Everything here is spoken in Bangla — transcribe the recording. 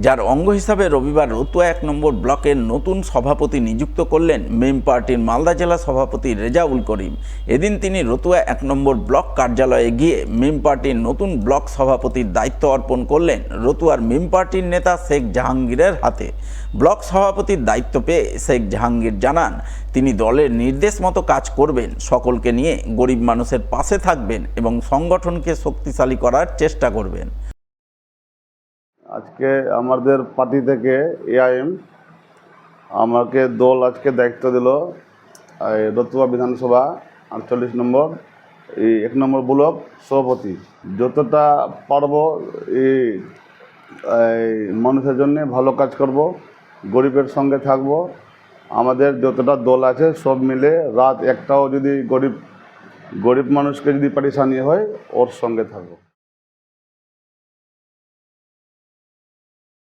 যার অঙ্গ হিসাবে রবিবার রতুয়া 1 নম্বর ব্লকের নতুন সভাপতি নিযুক্ত করলেন মেম পার্টির মালদা জেলা সভাপতি রেজাউল করিম। এদিন তিনি রতুয়া 1 নম্বর ব্লক কার্যালয়ে গিয়ে মেম পার্টির নতুন ব্লক সভাপতির দায়িত্ব অর্পণ করলেন রতুয়ার মেম পার্টির নেতা শেখ জাহাঙ্গীরের হাতে। ব্লক সভাপতির দায়িত্ব পেয়ে শেখ জাহাঙ্গীর জানান, তিনি দলের নির্দেশ মতো কাজ করবেন, সকলকে নিয়ে গরিব মানুষের পাশে থাকবেন এবং সংগঠনকে শক্তিশালী করার চেষ্টা করবেন। আজকে আমাদের পার্টি থেকে এআইএম আমাকে দল আজকে দায়িত্ব দিল রতুয়া বিধানসভা 48 নম্বর 1 নম্বর ব্লক সভাপতি। যতটা পারবো এই মানুষের জন্য ভালো কাজ করব, গরিবের সঙ্গে থাকব। আমাদের যতটা দল আছে সব মিলে রাত একটাও যদি গরিব মানুষকে যদি পারেশানি হয় ওর সঙ্গে থাকবো।